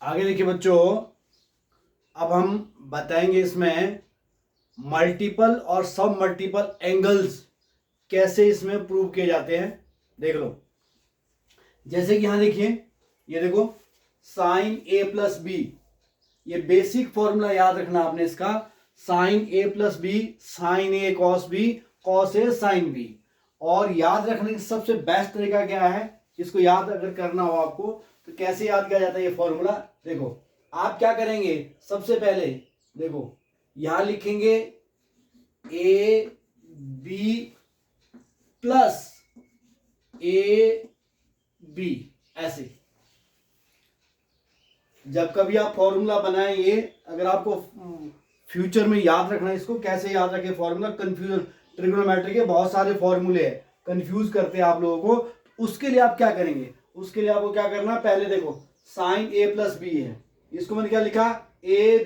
आगे देखिए बच्चों, अब हम बताएंगे इसमें मल्टीपल और सब मल्टीपल एंगल्स कैसे इसमें प्रूव किए जाते हैं। देख लो, जैसे कि यहां देखिए, ये देखो साइन ए प्लस बी, ये बेसिक फॉर्मूला याद रखना आपने इसका। Sign A plus B, sign A cos B, cos A sine B. और याद रखने का सबसे बेस्ट तरीका क्या है, इसको याद अगर करना हो आपको तो कैसे याद किया जाता है ये फॉर्मूला। देखो आप क्या करेंगे, सबसे पहले देखो यहां लिखेंगे A B plus A B, ऐसे। जब कभी आप फॉर्मूला बनाएंगे, अगर आपको फ्यूचर में याद रखना है इसको, कैसे याद रखें फॉर्मूला, कंफ्यूजन, ट्रिग्नोमेट्री के बहुत सारे फॉर्मूले हैं, कंफ्यूज करते हैं आप लोगों को। उसके लिए आप क्या करेंगे, उसके लिए आपको क्या करना है, पहले देखो साइन ए प्लस बी है, इसको मैंने क्या लिखा, ए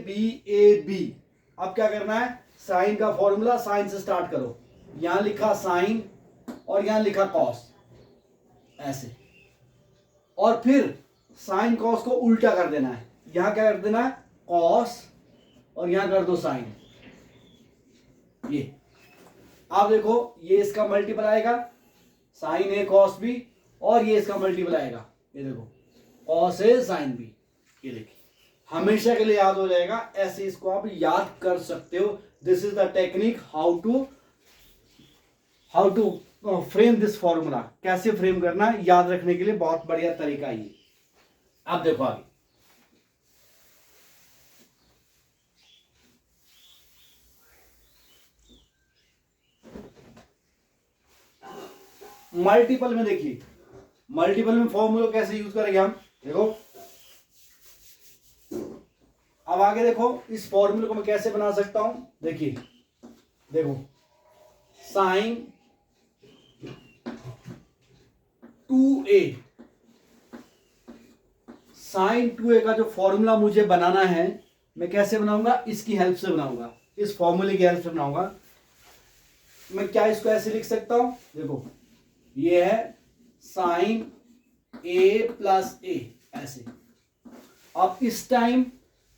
बी। अब क्या करना है, साइन का फॉर्मूला साइन से स्टार्ट करो, यहां लिखा साइन और यहां लिखा कॉस, ऐसे। और फिर साइन कॉस को उल्टा कर देना है, यहां क्या कर देना है कॉस और यहां कर दो साइन, ये। आप देखो ये इसका मल्टीपल आएगा साइन ए कॉस बी, और ये इसका मल्टीपल आएगा, ये देखो कॉस ए साइन बी। ये देखिए हमेशा के लिए याद हो जाएगा, ऐसे इसको आप याद कर सकते हो। This is the technique how to frame this formula, कैसे फ्रेम करना है याद रखने के लिए बहुत बढ़िया तरीका है ये। आप देखो आगे, मल्टीपल में देखिए, मल्टीपल में फॉर्मूला कैसे यूज करेंगे हम, देखो। अब आगे देखो इस फॉर्मूले को मैं कैसे बना सकता हूं, देखिए देखो साइन 2a, साइन 2a का जो फॉर्मूला मुझे बनाना है, मैं कैसे बनाऊंगा, इसकी हेल्प से बनाऊंगा, इस फॉर्मूले की हेल्प से बनाऊंगा। मैं क्या इसको ऐसे लिख सकता हूं, देखो ये है साइन a प्लस ए, ऐसे। अब इस टाइम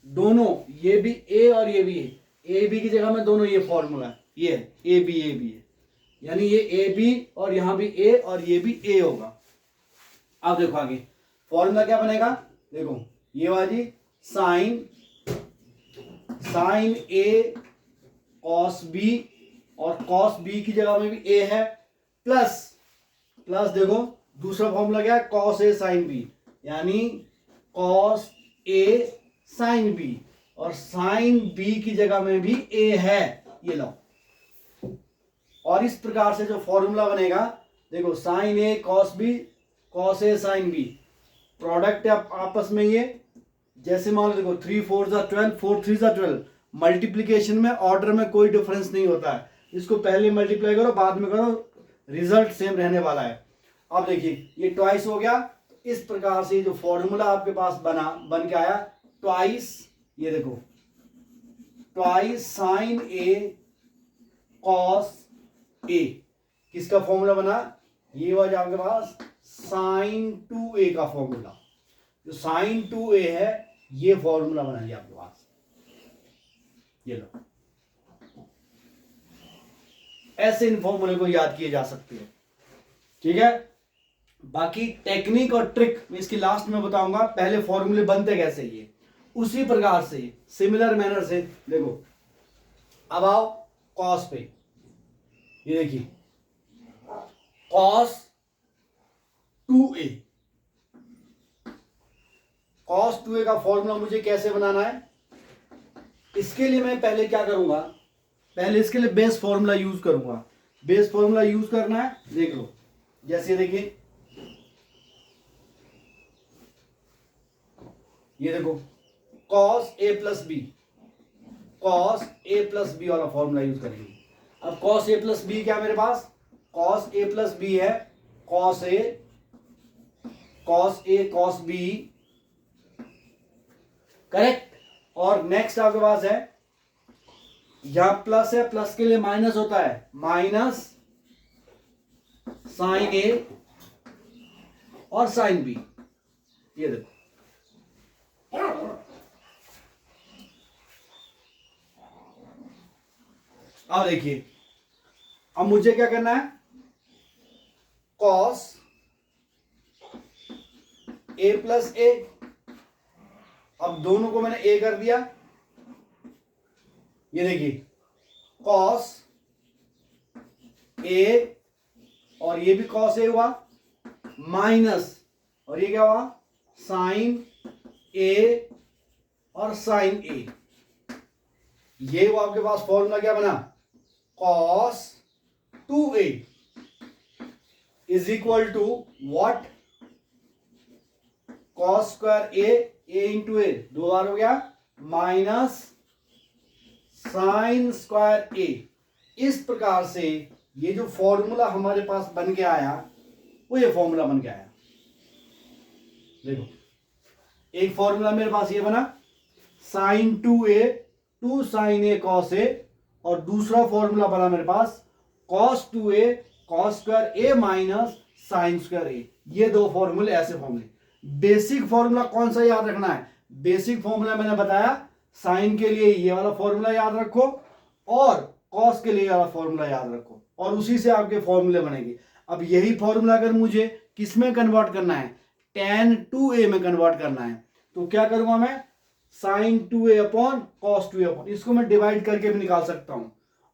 दोनों, ये भी a और ये भी ए बी की जगह में दोनों ये फॉर्मूला है, ये ए बी है, यानी ये ए बी और यहां भी a और ये भी a होगा। अब देखो आगे फॉर्मूला क्या बनेगा, देखो ये वाली साइन ए कॉस बी, और कॉस बी की जगह में भी a है, प्लस देखो दूसरा फॉर्मूला क्या है, कॉस ए साइन बी, यानी कॉस ए साइन बी, और साइन बी की जगह में भी a है, ये लो। और इस प्रकार से जो फॉर्मूला बनेगा, देखो sign A cos B, cos A sine B, product है आपस में ये। जैसे मान लो देखो 3 4 12, 4 3 12, मल्टीप्लीकेशन में ऑर्डर में कोई डिफरेंस नहीं होता है, इसको पहले मल्टीप्लाई करो बाद में करो, रिजल्ट सेम रहने वाला है। अब देखिए ये ट्वाइस हो गया, इस प्रकार से जो फॉर्मूला आपके पास बन के आया ट्वाइस, ये देखो ट्वाइस साइन ए कॉस ए, किसका फॉर्मूला बना, ये वाला आपके पास साइन 2a का फॉर्मूला, जो साइन 2a है ये फॉर्मूला बना लिया आपके पास, ये लो। ऐसे इन फॉर्मूले को याद किए जा सकते हैं, ठीक है। बाकी टेक्निक और ट्रिक मैं इसकी लास्ट में बताऊंगा, पहले फॉर्मूले बनते कैसे, ये उसी प्रकार से सिमिलर मैनर से। देखो अब आओ कॉस पे, ये देखिए कॉस 2a, कॉस 2a का फॉर्मूला मुझे कैसे बनाना है, इसके लिए मैं पहले क्या करूंगा, पहले इसके लिए बेस फॉर्मूला यूज करूंगा। बेस फॉर्मूला यूज करना है, देख लो जैसे देखिए, ये देखो cos A plus B, cos A plus B वाला फॉर्मूला यूज करेंगे। अब कॉस ए प्लस बी क्या मेरे पास, कॉस ए प्लस बी है, cos A cos B, correct. और नेक्स्ट आपके पास है, यहां प्लस है, प्लस के लिए माइनस होता है, माइनस साइन ए और साइन बी, ये देखो अब देखिए, अब मुझे क्या करना है, कॉस ए प्लस ए, अब दोनों को मैंने ए कर दिया, ये देखिए कॉस ए और ये भी कॉस ए हुआ, माइनस और ये क्या हुआ, साइन ए और साइन ए। ये वो आपके पास फॉर्मूला क्या बना, cos 2a is equal to what, cos square a into a, दो बार हो गया, माइनस साइन स्क्वायर ए। इस प्रकार से ये जो फॉर्मूला हमारे पास बन के आया वो ये फॉर्मूला बन के आया। देखो एक फॉर्मूला मेरे पास ये बना sign 2a 2 sine A cos ए, और दूसरा फॉर्मूला बना मेरे पास cos 2a cos square a minus sine square ए। ये दो फॉर्मूले, ऐसे फॉर्मूले। बेसिक फॉर्मूला कौन सा याद रखना है, बेसिक फॉर्मूला मैंने बताया, साइन के लिए ये वाला फॉर्मूला याद रखो और कॉस के लिए वाला फॉर्मूला याद रखो, और उसी से आपके फॉर्मूले बनेंगे। अब यही फॉर्मूला अगर मुझे किस में कन्वर्ट करना है, tan 2a में कन्वर्ट करना है, तो क्या करूंगा मैं, sign 2a upon cos 2a upon, इसको मैं डिवाइड करके भी निकाल सकता हूं।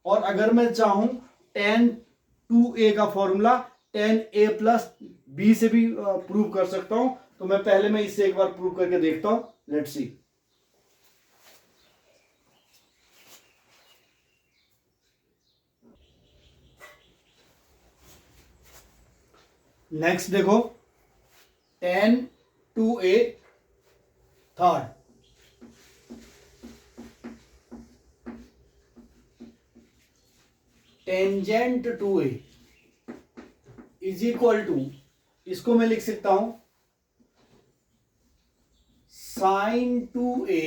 और अगर मैं चाहूं tan 2a का formula tan a plus b से भी प्रूव कर सकता हूं, तो मैं पहले मैं इससे एक बार प्रूव करके देखता हूं, लेट्स सी। नेक्स्ट देखो, tan 2a थर्ड, tangent 2a is equal to, इसको मैं लिख सकता हूं sign 2a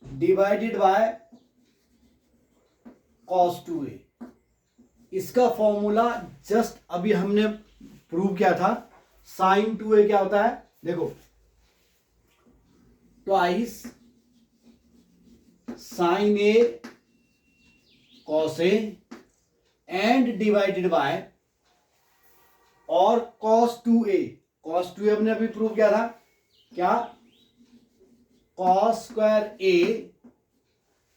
divided by cos 2a। इसका फॉर्मूला जस्ट अभी हमने प्रूव किया था। साइन 2a क्या होता है, देखो twice sign A cos A and divided bye, और कॉस 2a, कॉस 2a हमने अभी प्रूव किया था, क्या, cos square a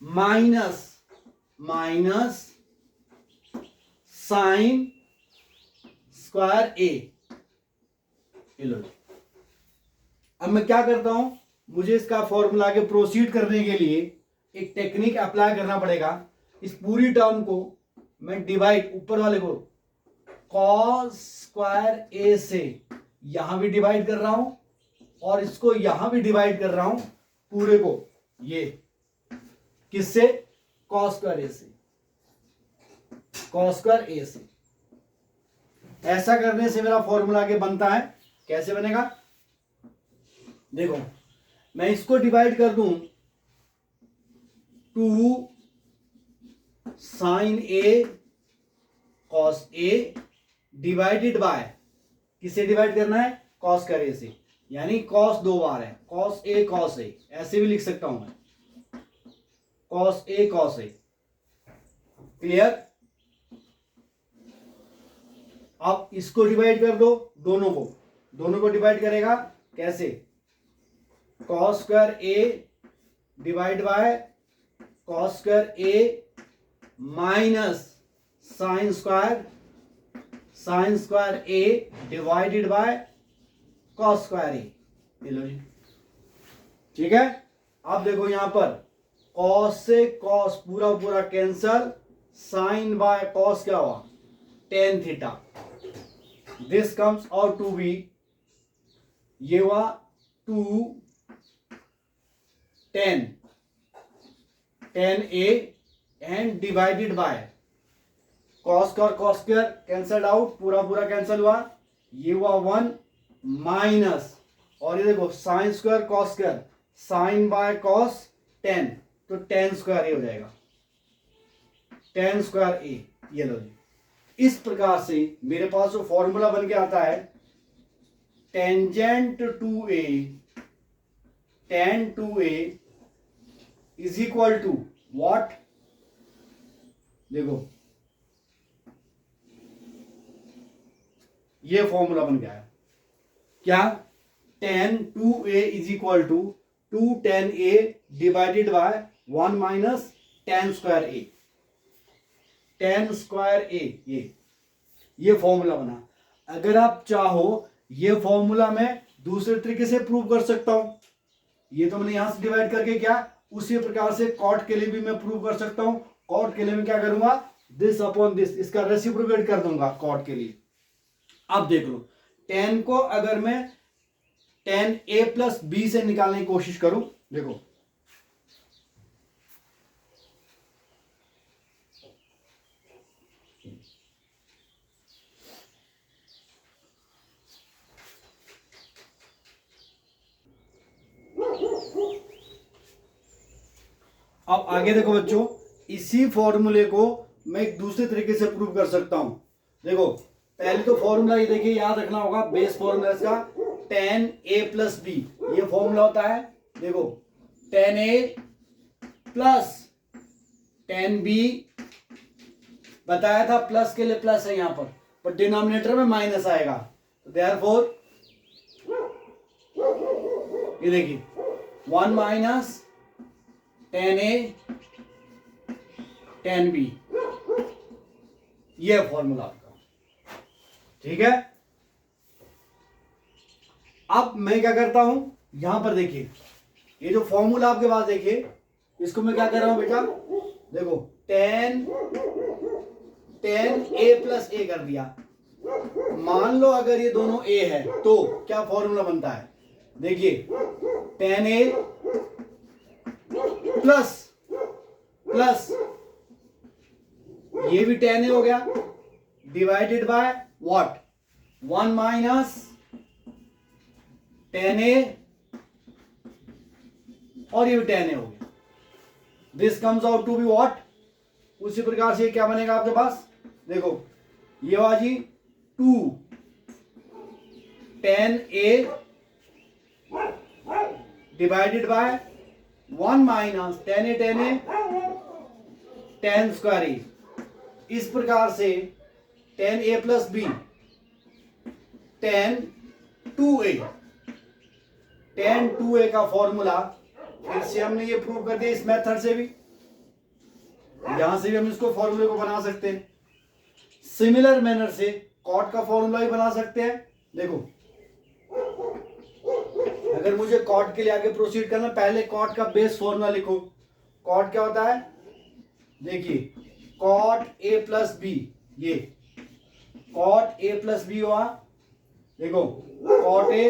minus minus sine square a. लो, अब मैं क्या करता हूं, मुझे इसका फॉर्मूला आगे प्रोसीड करने के लिए एक टेक्निक अप्लाई करना पड़ेगा। इस पूरी टर्म को मैं डिवाइड, ऊपर वाले को कॉस स्क्वायर ए से यहां भी डिवाइड कर रहा हूं और इसको यहां भी डिवाइड कर रहा हूं, पूरे को, ये किससे, कॉस स्क्वायर ए से, कॉस स्क्वायर ए से। ऐसा करने से मेरा फॉर्मूला आगे बनता है, कैसे बनेगा, देखो मैं इसको डिवाइड कर दूं 2 sine A cos A divided by, किससे डिवाइड करना है, कॉस स्क्वायर ए से, यानी कॉस दो बार है, कॉस ए, ऐसे भी लिख सकता हूं मैं, कॉस ए, क्लियर। अब इसको डिवाइड कर दो, दोनों को डिवाइड करेगा, कैसे, cos square a divide by cos square a minus sine square a divided by cos square a. लो जी, ठीक है। अब देखो यहां पर कॉस से कॉस पूरा कैंसल, साइन बाय कॉस क्या हुआ, tan theta, this comes out to be, ये हुआ 2 10 A and divided by cos का और कॉस स्क्वायर कैंसल्ड आउट, पूरा कैंसल हुआ, ये हुआ 1 माइनस, और ये देखो sine square cos square, sine by cos 10, तो टेन स्क्वायर ए हो जाएगा, टेन स्क्वायर ए। ये लो जी, इस प्रकार से मेरे पास जो फॉर्मूला बन के आता है, tangent 2a tan 2a is equal to what, देखो ये फॉर्मूला बन गया है क्या, tan 2a is equal to 2 tan a divided by 1 minus tan square a, tan square a, ये फॉर्मूला बना। अगर आप चाहो ये फॉर्मूला मैं दूसरे तरीके से प्रूव कर सकता हूं, ये तो मैंने यहां से डिवाइड करके क्या, उसी प्रकार से कॉट के लिए भी मैं प्रूव कर सकता हूं। कॉट के लिए मैं क्या करूंगा, दिस अपॉन दिस, इसका रेसिप्रोकेट कर दूंगा कॉट के लिए। अब देख लो tan को अगर मैं tan a प्लस बी से निकालने की कोशिश करूं, देखो अब आगे देखो बच्चों, इसी फॉर्मूले को मैं एक दूसरे तरीके से प्रूव कर सकता हूं। देखो पहले तो फॉर्मूला ये देखिए याद रखना होगा, बेस फॉर्मूला इसका tan a प्लस बी, ये फॉर्मूला होता है। देखो tan a plus tan b, बताया था प्लस के लिए प्लस है यहां पर डिनोमिनेटर में माइनस आएगा, तो देयरफॉर ये देखिए 1 minus tan a tan b, ये फॉर्मूला आपका, ठीक है। अब मैं क्या करता हूं, यहां पर देखिए ये जो फॉर्मूला आपके पास देखिए, इसको मैं क्या कर रहा हूं बेटा, देखो tan a प्लस a कर दिया। मान लो अगर ये दोनों a है तो क्या फॉर्मूला बनता है, देखिए tan a प्लस प्लस ये भी tan a हो गया divided by what, 1 minus tan a, और ये भी tan a हो गया। This comes out to be what, उसी प्रकार से क्या बनेगा आपके पास, देखो ये बाजी 2 tan a divided by 1 minus tan a tan square a। इस प्रकार से tan a plus B tan 2a, tan 2a का फॉर्मूला फिर से हमने ये प्रूव कर दिया इस मेथड से भी, यहां से भी हम इसको फॉर्मूले को बना सकते हैं। सिमिलर मैनर से कॉट का फॉर्मूला भी बना सकते हैं। देखो अगर मुझे कॉट के लिए आगे प्रोसीड करना, पहले कॉट का बेस फॉर्मूला लिखो। कॉट क्या होता है, देखिए कॉट a प्लस बी, ये कॉट a प्लस बी हुआ, देखो कॉट a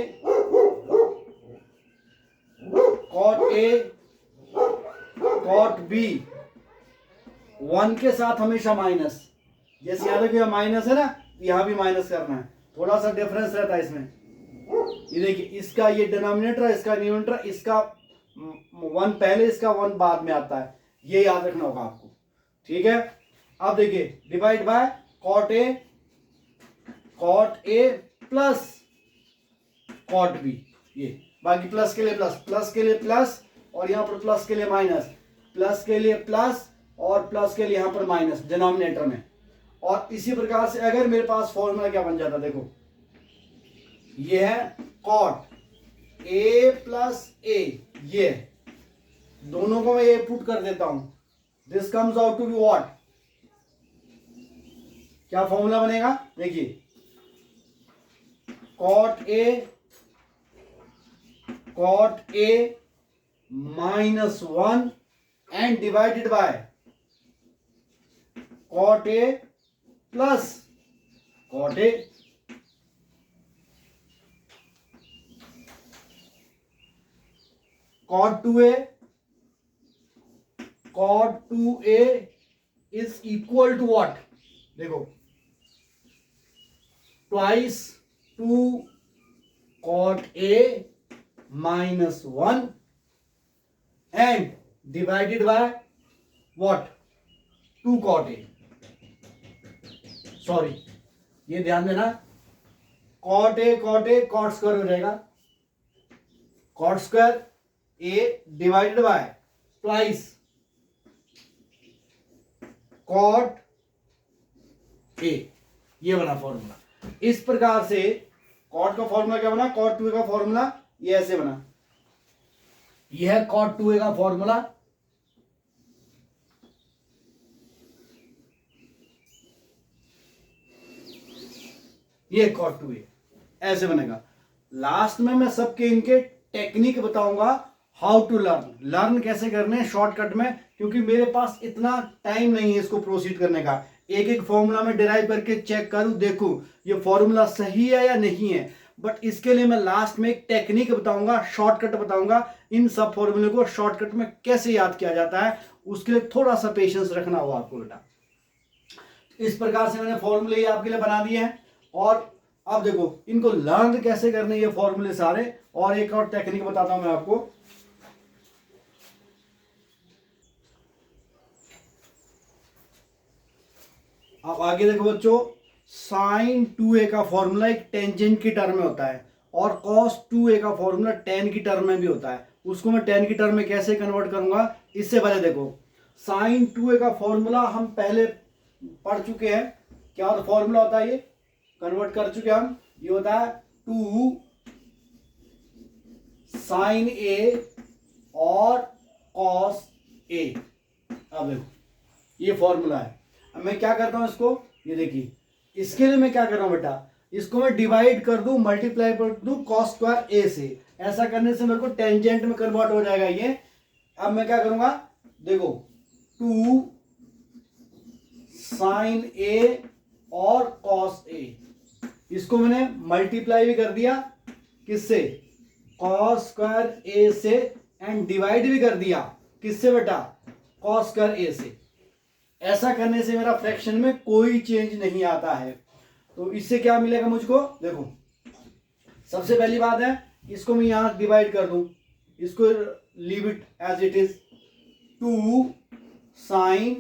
कॉट b, 1 के साथ हमेशा माइनस, जैसे यहां देखिए माइनस है ना, यहां भी माइनस करना है, थोड़ा सा डिफरेंस रहता है इसमें। ये देखिए इसका ये डिनोमिनेटर है, इसका न्यूमरेटर, इसका 1 पहले इसका 1 बाद में आता है, ये याद रखना होगा आपको, ठीक है। अब देखिए divide by cot A plus cot B, ये बाकी प्लस के लिए प्लस, प्लस के लिए प्लस, और यहां पर प्लस के लिए माइनस, प्लस के लिए प्लस और प्लस के लिए यहां पर माइनस डिनोमिनेटर में। और इसी प्रकार से अगर मेरे पास फॉर्मूला क्या बन जाता, देखो ये है कॉट ए प्लस ए, ये दोनों को मैं ये पुट कर देता हूं, this comes out to be what, क्या फॉर्मूला बनेगा, देखिए cot A minus 1 and divided by cot A plus cot A, cot 2a is equal to what, देखो twice 2 cot a minus 1 and divided by what, 2 cot a, sorry ये ध्यान देना, cot a cot square हो जाएगा, cot square a divided by twice cot A, ये बना formula. इस प्रकार से कॉट का फॉर्मूला क्या बना, कॉट 2a का फॉर्मूला ये ऐसे बना, यह है कॉट 2a का फॉर्मूला। ये कॉट 2a ऐसे बनेगा। लास्ट में मैं सबके इनके टेक्निक बताऊंगा, हाउ टू लर्न कैसे करने शॉर्टकट में, क्योंकि मेरे पास इतना टाइम नहीं है इसको प्रोसीड करने का। एक एक फॉर्मूला में डिराइव करके चेक करूं, देखूं ये फॉर्मूला सही है या नहीं है। बट इसके लिए मैं लास्ट में एक टेक्निक बताऊंगा, शॉर्टकट बताऊंगा, इन सब फॉर्मूले को शॉर्टकट में कैसे याद किया जाता है। उसके लिए थोड़ा सा पेशेंस रखना होगा आपको बेटा। इस प्रकार से मैंने फॉर्मूले आपके लिए बना दिए हैं, और अब देखो इनको लर्न कैसे करने ये फॉर्मूले सारे। और एक और टेक्निक बताता हूं मैं आपको। अब आगे देखो बच्चों, साइन 2a का फॉर्मूला एक टेंजेंट की टर्म में होता है, और कॉस 2a का फॉर्मूला टेन की टर्म में भी होता है। उसको मैं टेन की टर्म में कैसे कन्वर्ट करूंगा, इससे पहले देखो साइन 2a का फॉर्मूला हम पहले पढ़ चुके हैं। क्या होता फॉर्मूला होता है, ये कन्वर्ट कर चुके हम। ये होता है 2 साइन a और कॉस a। अब देखो ये फॉर्मूला है। अब मैं क्या करता हूं इसको, ये देखिए इसके लिए मैं क्या कर रहा हूं बेटा, इसको मैं डिवाइड कर दूं, मल्टीप्लाई कर दूं कॉस स्क्वायर a से। ऐसा करने से मेरे को टेंजेंट में कन्वर्ट हो जाएगा ये। अब मैं क्या करूंगा, देखो 2 साइन a और कॉस a, इसको मैंने मल्टीप्लाई भी कर दिया किससे, कॉस स्क्वायर a से, एंड डिवाइड भी कर दिया किससे बेटा, कॉस स्क्वायर a से। ऐसा करने से मेरा फ्रैक्शन में कोई चेंज नहीं आता है। तो इससे क्या मिलेगा मुझको, देखो सबसे पहली बात है, इसको मैं यहां डिवाइड कर दूं, इसको leave it as it is, 2 sign